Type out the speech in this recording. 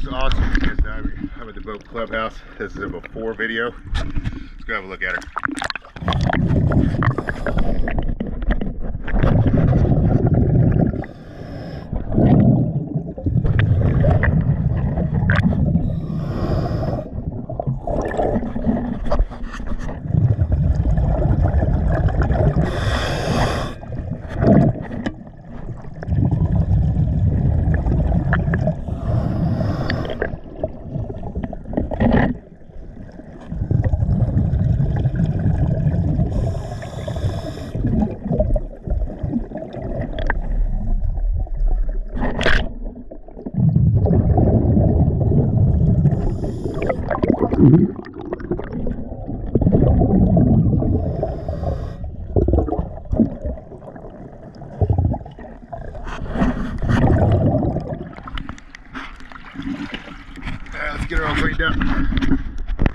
looks awesome because now I'm at the boat clubhouse. This is a before video. Let's go have a look at her. Let's get her all cleaned up.